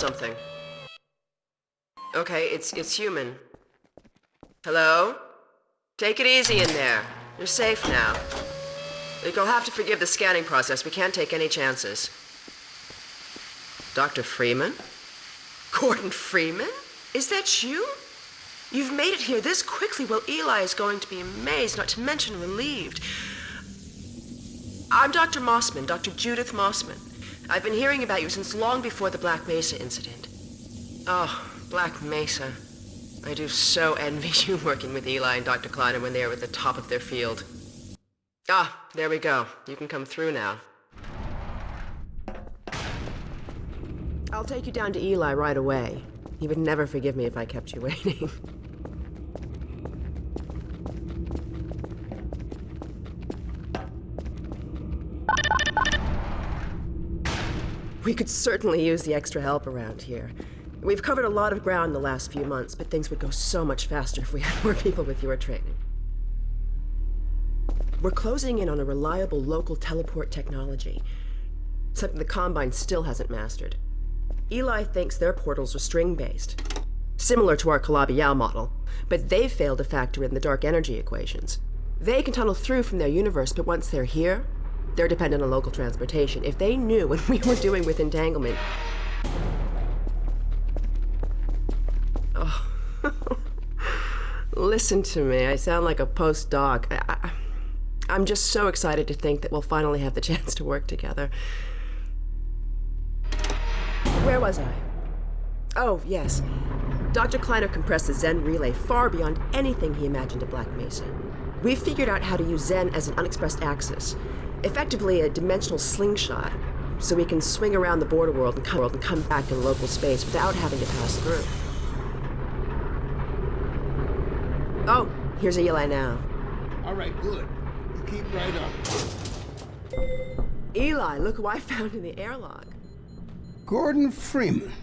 something. Okay, it's human. Hello? Take it easy in there. You're safe now. You'll have to forgive the scanning process. We can't take any chances. Dr. Freeman? Gordon Freeman? Is that you? You've made it here this quickly. Well, Eli is going to be amazed, not to mention relieved. I'm Dr. Mossman, Dr. Judith Mossman. I've been hearing about you since long before the Black Mesa incident. Oh, Black Mesa. I do so envy you working with Eli and Dr. Kleiner when they are at the top of their field. Ah, there we go. You can come through now. I'll take you down to Eli right away. He would never forgive me if I kept you waiting. We could certainly use the extra help around here. We've covered a lot of ground in the last few months, but things would go so much faster if we had more people with your training. We're closing in on a reliable local teleport technology, something the Combine still hasn't mastered. Eli thinks their portals are string-based, similar to our Calabi-Yau model, but they've failed to factor in the dark energy equations. They can tunnel through from their universe, but once they're here, they're dependent on local transportation. If they knew what we were doing with entanglement... Oh. Listen to me. I sound like a postdoc. I'm just so excited to think that we'll finally have the chance to work together. Where was I? Oh, yes. Dr. Kleiner compressed the Zen relay far beyond anything he imagined at Black Mesa. We've figured out how to use Zen as an unexpressed axis, effectively a dimensional slingshot, so we can swing around the border world and come back in local space without having to pass through. Oh, here's Eli now. All right, good. You keep right on. Eli, look who I found in the airlock. Gordon Freeman.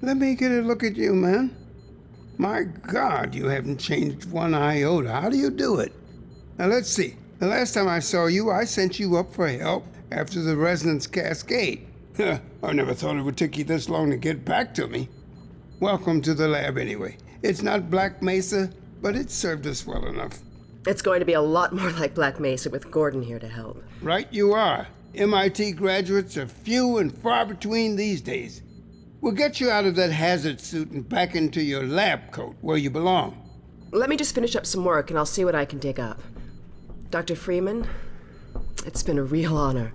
Let me get a look at you, man. My God, you haven't changed one iota. How do you do it? Now, let's see. The last time I saw you, I sent you up for help after the resonance cascade. I never thought it would take you this long to get back to me. Welcome to the lab, anyway. It's not Black Mesa, but it served us well enough. It's going to be a lot more like Black Mesa with Gordon here to help. Right you are. MIT graduates are few and far between these days. We'll get you out of that hazard suit and back into your lab coat where you belong. Let me just finish up some work and I'll see what I can dig up. Dr. Freeman, it's been a real honor.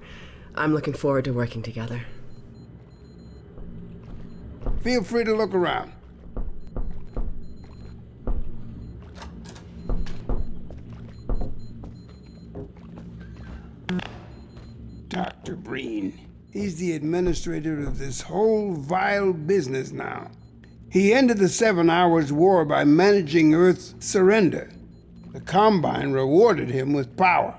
I'm looking forward to working together. Feel free to look around. Dr. Breen. He's the administrator of this whole vile business now. He ended the 7 Hours War by managing Earth's surrender. The Combine rewarded him with power.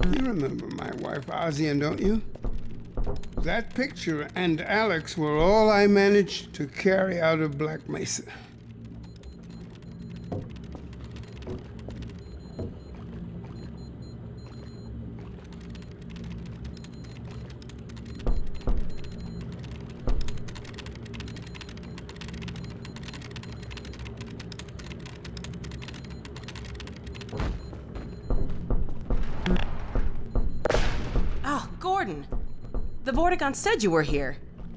You remember my wife Ozian, don't you? That picture and Alex were all I managed to carry out of Black Mesa. Gordon, the Vortigaunt said you were here.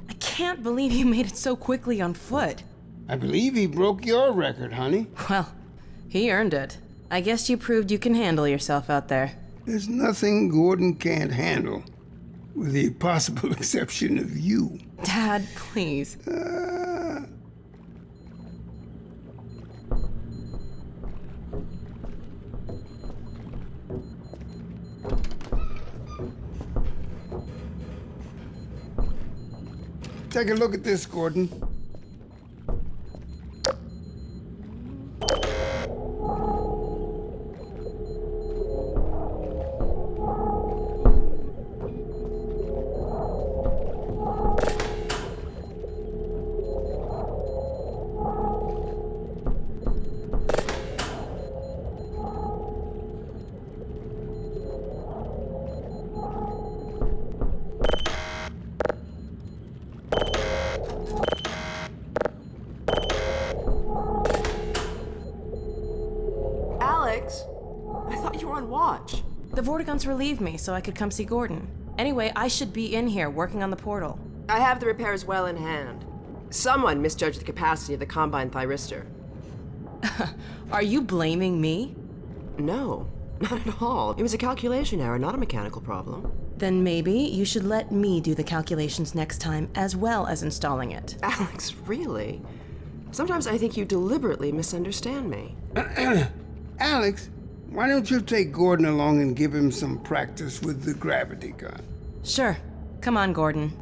I can't believe you made it so quickly on foot. I believe he broke your record, honey. Well, he earned it. I guess you proved you can handle yourself out there. There's nothing Gordon can't handle, with the possible exception of you. Dad, please. Take a look at this, Gordon. Vortiguns relieved me so I could come see Gordon. Anyway, I should be in here working on the portal. I have the repairs well in hand. Someone misjudged the capacity of the Combine thyristor. Are you blaming me? No, not at all. It was a calculation error, not a mechanical problem. Then maybe you should let me do the calculations next time, as well as installing it. Alex, really? Sometimes I think you deliberately misunderstand me. Alex, why don't you take Gordon along and give him some practice with the gravity gun? Sure. Come on, Gordon.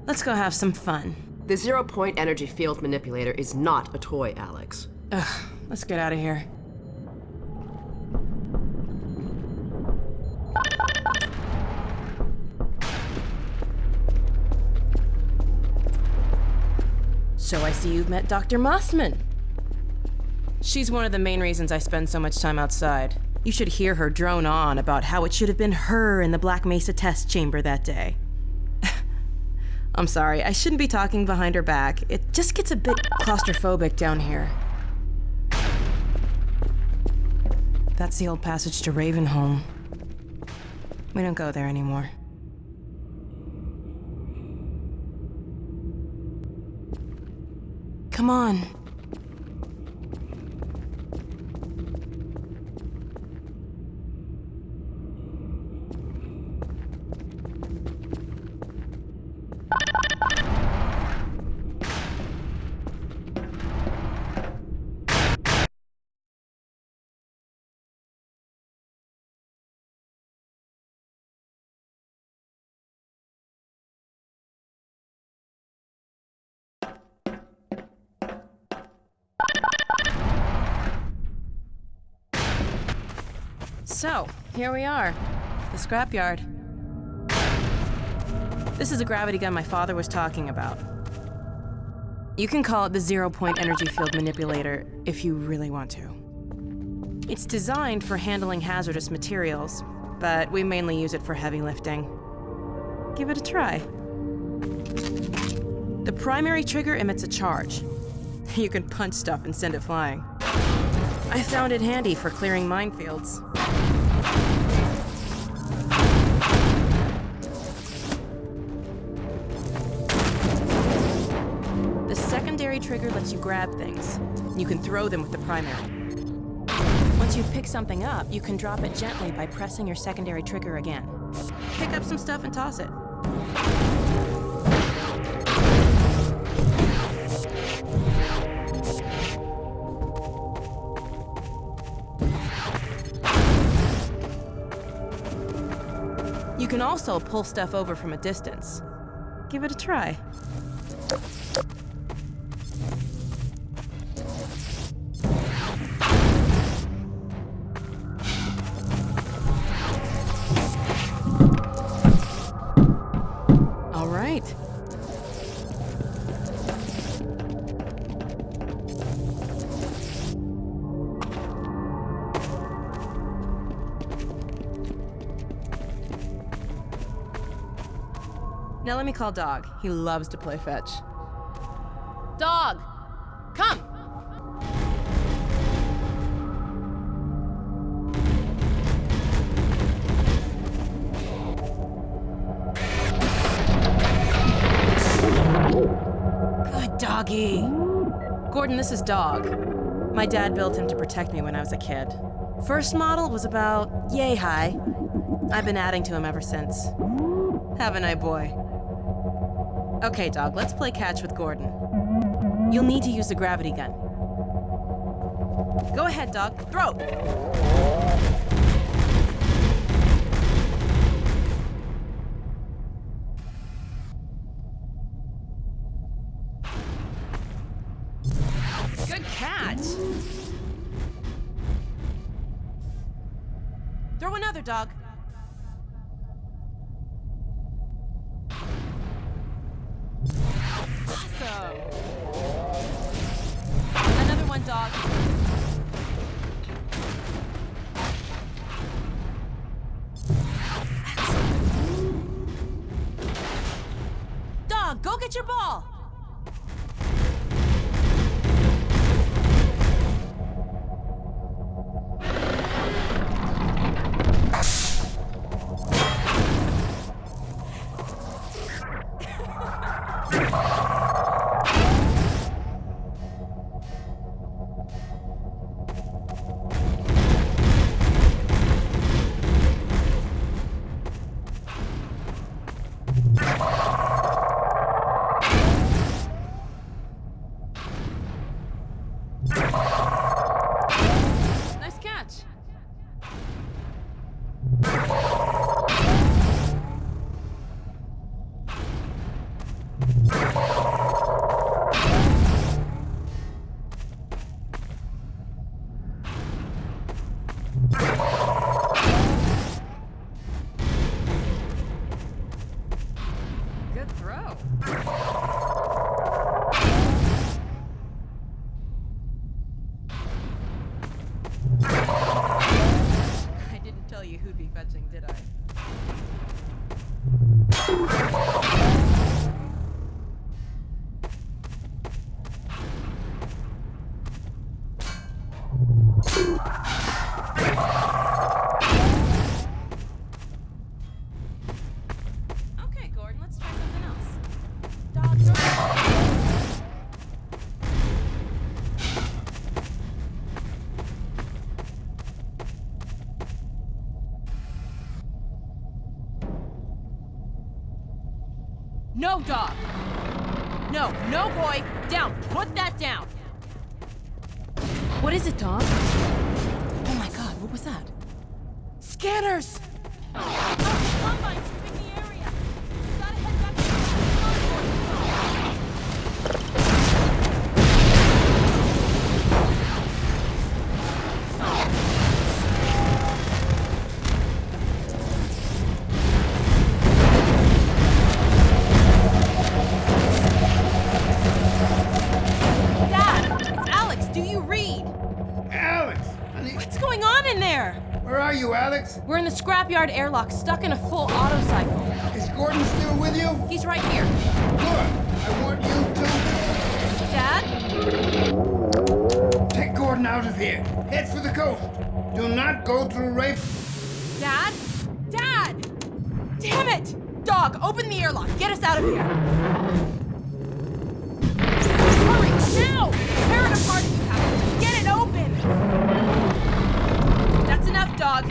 Let's go have some fun. The zero-point energy field manipulator is not a toy, Alex. Ugh, let's get out of here. So I see you've met Dr. Mossman. She's one of the main reasons I spend so much time outside. You should hear her drone on about how it should have been her in the Black Mesa test chamber that day. I'm sorry, I shouldn't be talking behind her back. It just gets a bit claustrophobic down here. That's the old passage to Ravenholm. We don't go there anymore. Come on. So, here we are, the scrapyard. This is a gravity gun my father was talking about. You can call it the zero-point energy field manipulator if you really want to. It's designed for handling hazardous materials, but we mainly use it for heavy lifting. Give it a try. The primary trigger emits a charge. You can punch stuff and send it flying. I found it handy for clearing minefields. The secondary trigger lets you grab things. You can throw them with the primary. Once you've picked something up, you can drop it gently by pressing your secondary trigger again. Pick up some stuff and toss it. You can also pull stuff over from a distance. Give it a try. All right. Now let me call Dog. He loves to play fetch. Dog! Come! Good doggy. Gordon, this is Dog. My dad built him to protect me when I was a kid. First model was about yay high. I've been adding to him ever since. Haven't I, boy? Okay, Dog, let's play catch with Gordon. You'll need to use the gravity gun. Go ahead, Dog. Throw! Good catch! Throw another, Dog. Awesome! Another one, Dog. Dog, go get your ball! Good throw. I didn't tell you who'd be fetching, did I? Okay, Gordon, let's try something else. Dog, no, dog! No, no, boy! Down! Put that down! What is it, dog? Oh my god, what was that? Scanners! Combine sweeping the area! We gotta head back to the Dad! It's Alex! Do you read? Alex! Honey, What's going on in there? where are you, Alex? We're in the scrapyard airlock, stuck in a full auto cycle. Is Gordon still with you? He's right here. Good. I want you Dad? to take Gordon out of here. Head for the coast. Do not go through Rafe. Dad? Dad! Damn it! Dog, open the airlock. Get us out of here. Hurry, now! Tear it apart if you have to. Get it open! That's enough, dog.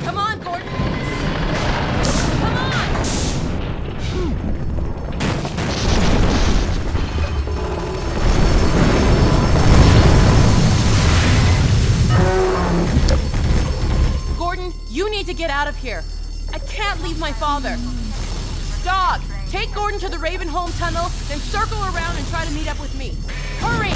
Come on, Gordon. Come on! Gordon, you need to get out of here. I can't leave my father. Dog, take Gordon to the Ravenholm tunnel, then circle around and try to meet up with me. Hurry!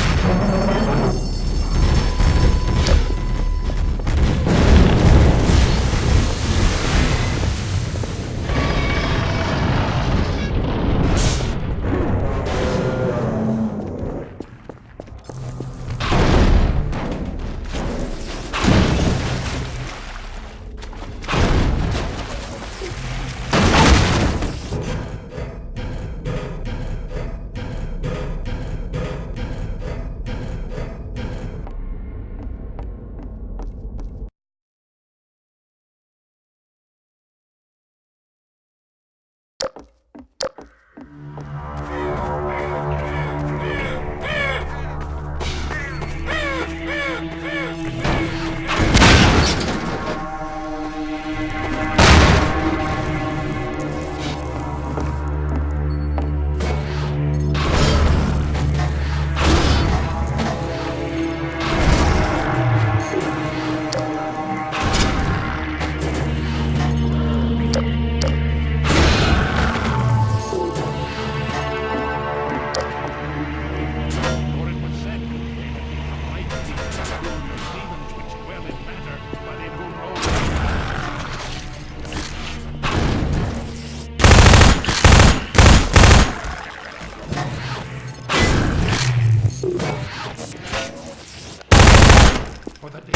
For the day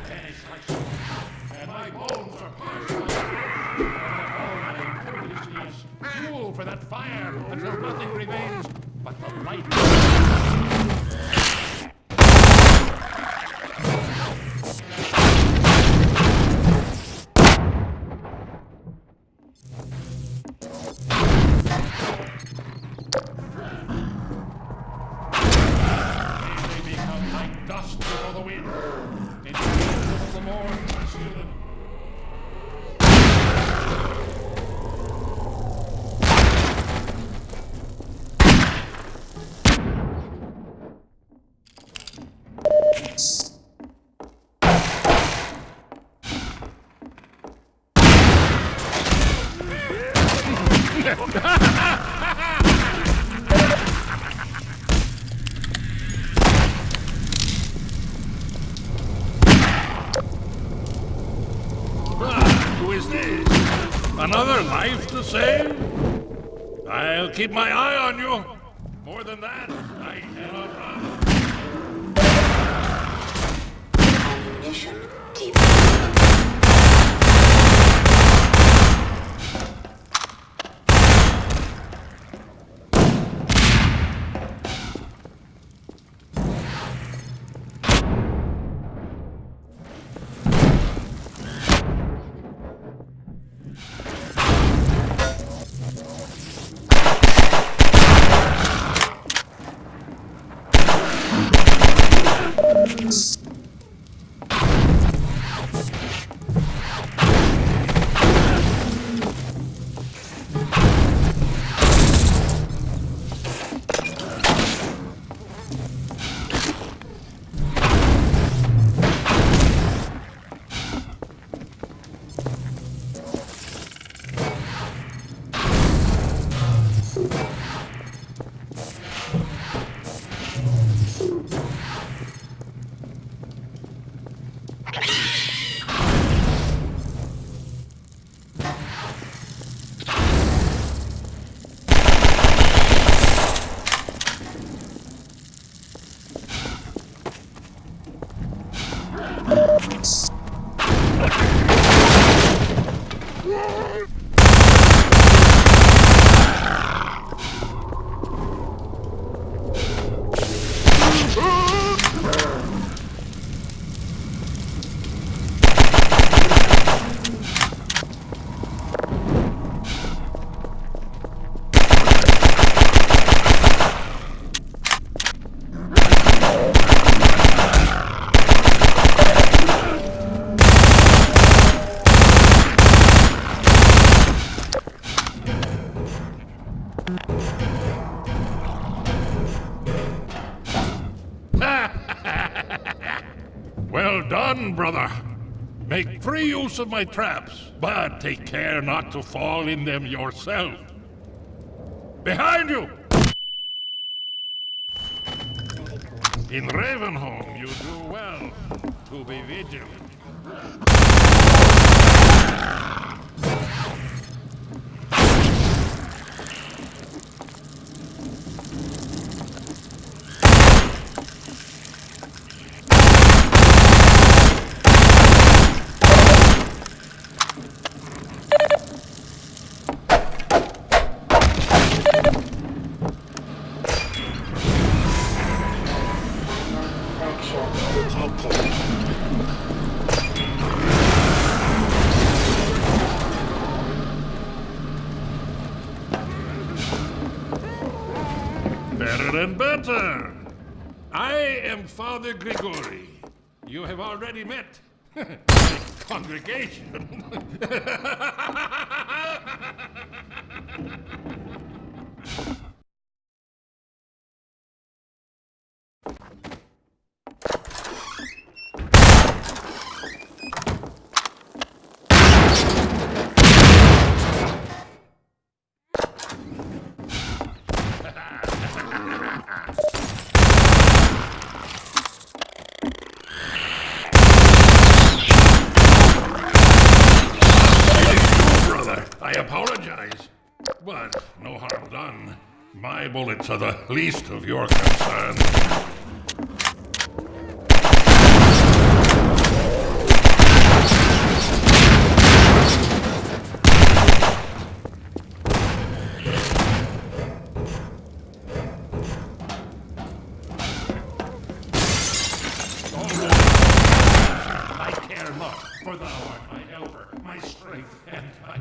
vanished like smoke, and my bones are parched. All my impurity is fuel for that fire until nothing remains but the light. They become like dust before the wind. In the middle of the morn, pursue them. Who is this? Another life to save? I'll keep my eye on you. More than that, I cannot run. Ammunition deep. Well done, brother. Make free use of my traps, but take care not to fall in them yourself. Behind you! In Ravenholm, you do well to be vigilant. Better and better. I am Father Grigori. You have already met my congregation. I apologize, but no harm done. My bullets are the least of your concerns. I care not, for thou art my helper, my strength, and my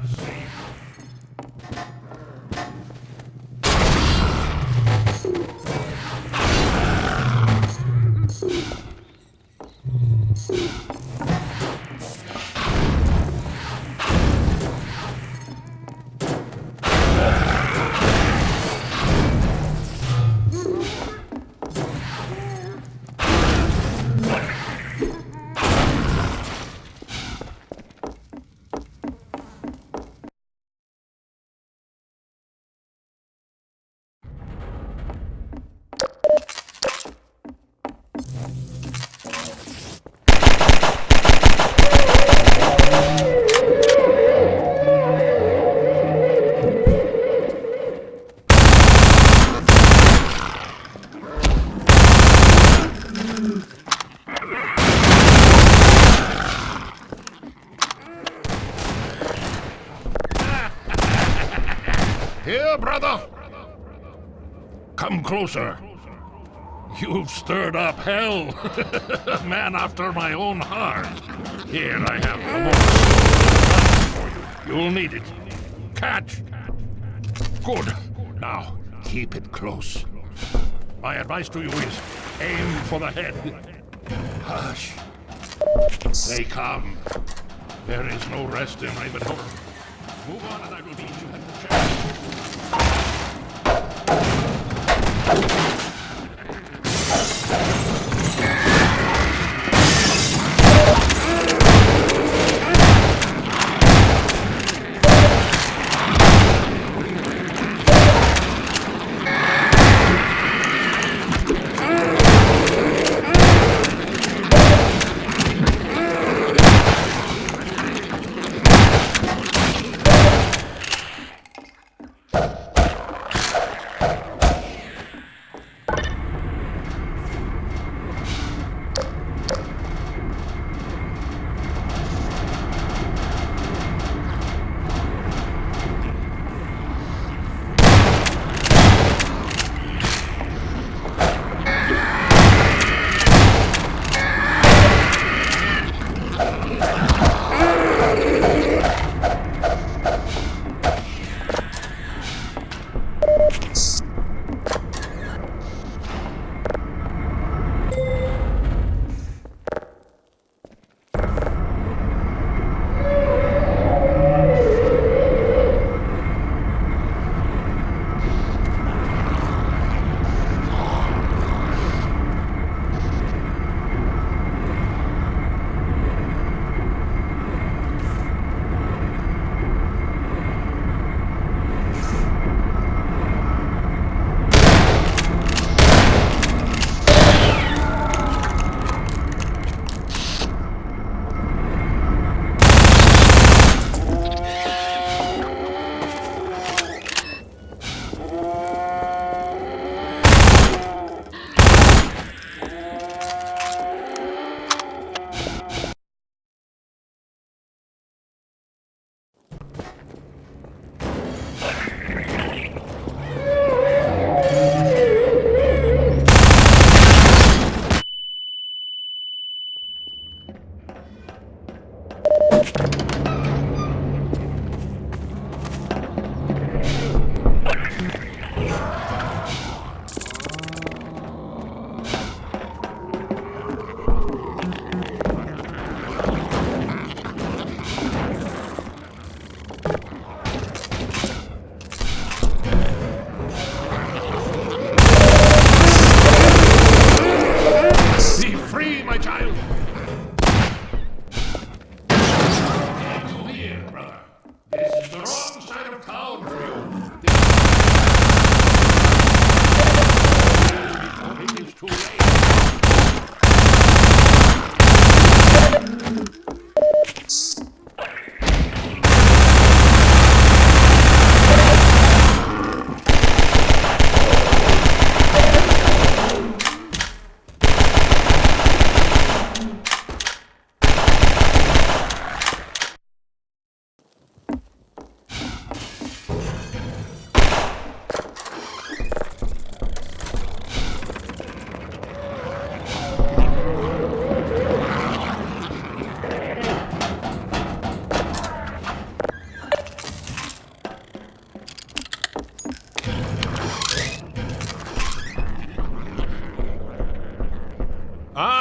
Here, brother. Come closer. You've stirred up hell. A man after my own heart. Here, I have a more for you. You'll need it. Catch. Good. Now, keep it close. My advice to you is aim for the head. Hush. They come. There is no rest in Ravenhook. Move on and I will meet you at the chapel.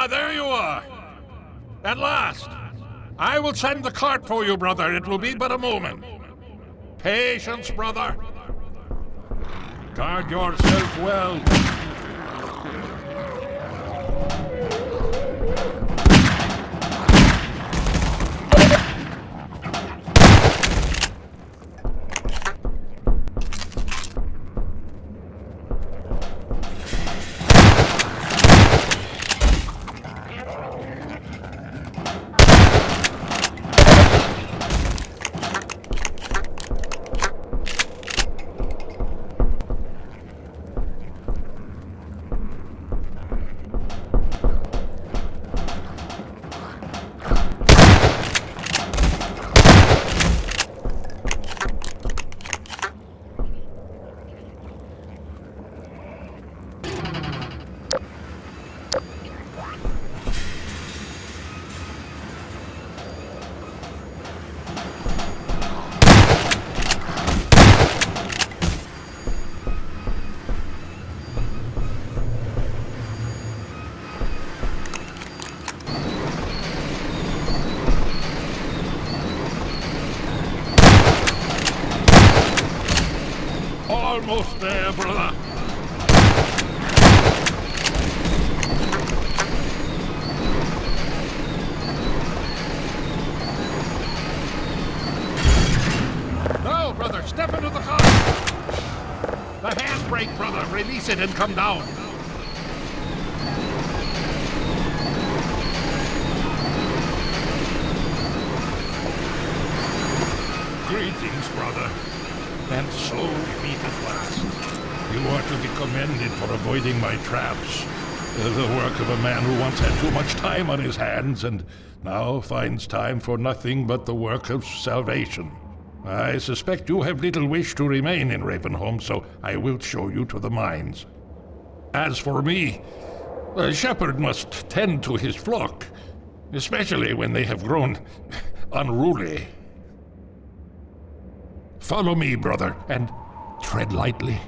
There you are. At last. I will send the cart for you, brother. It will be but a moment. Patience, brother. Guard yourself well. Almost there, brother. No, brother, step into the car. The handbrake, brother. Release it and come down. Greetings, brother. And so we meet at last. You are to be commended for avoiding my traps. The work of a man who once had too much time on his hands and now finds time for nothing but the work of salvation. I suspect you have little wish to remain in Ravenholm, so I will show you to the mines. As for me, a shepherd must tend to his flock, especially when they have grown unruly. Follow me, brother, and tread lightly,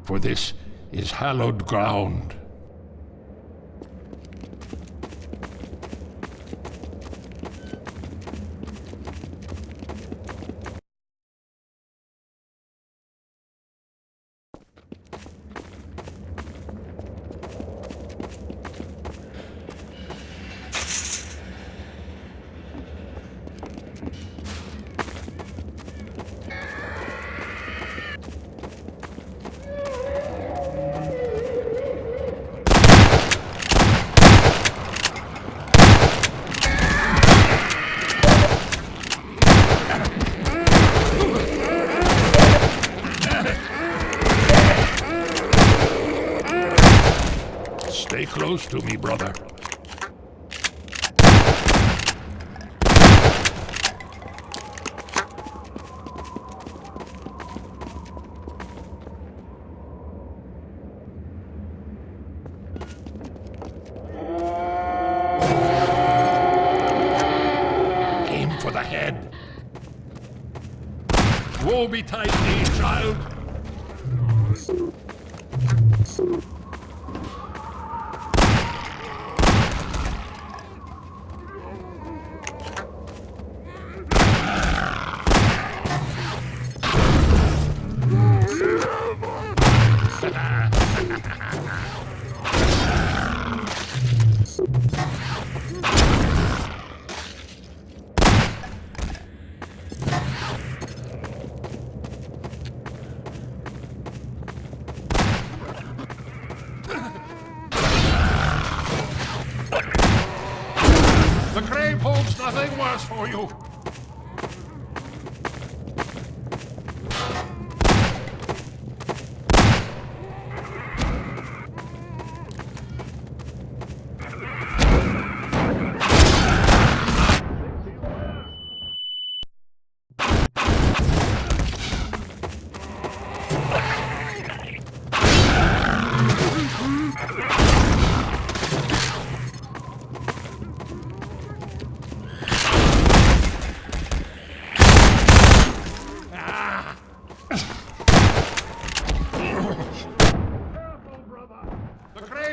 for this is hallowed ground. Stay close to me, brother. Aim for the head. Woe betide thee, child. The grave holds nothing worse for you.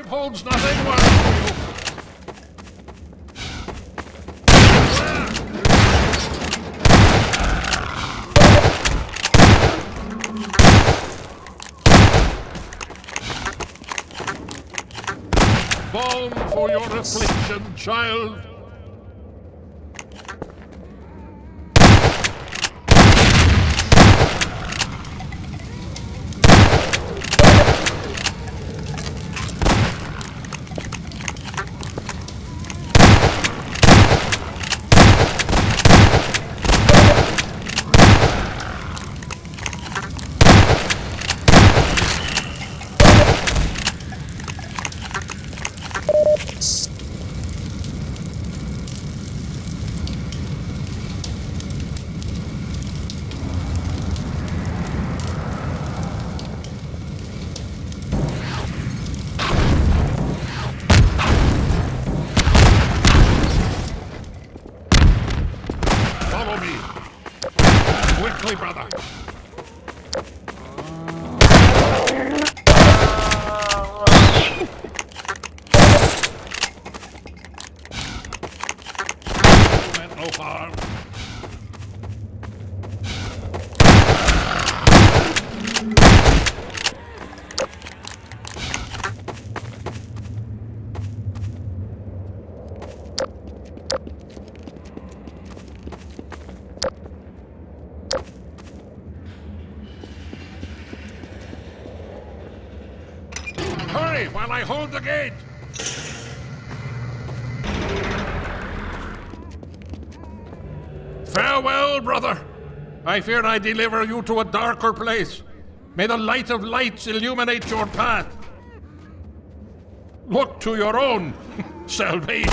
Holds nothing worse for you. Balm for your affliction, child. Follow me. Quickly, brother. Meant no harm. way while I hold the gate! Farewell, brother. I fear I deliver you to a darker place. May the light of lights illuminate your path. Look to your own salvation.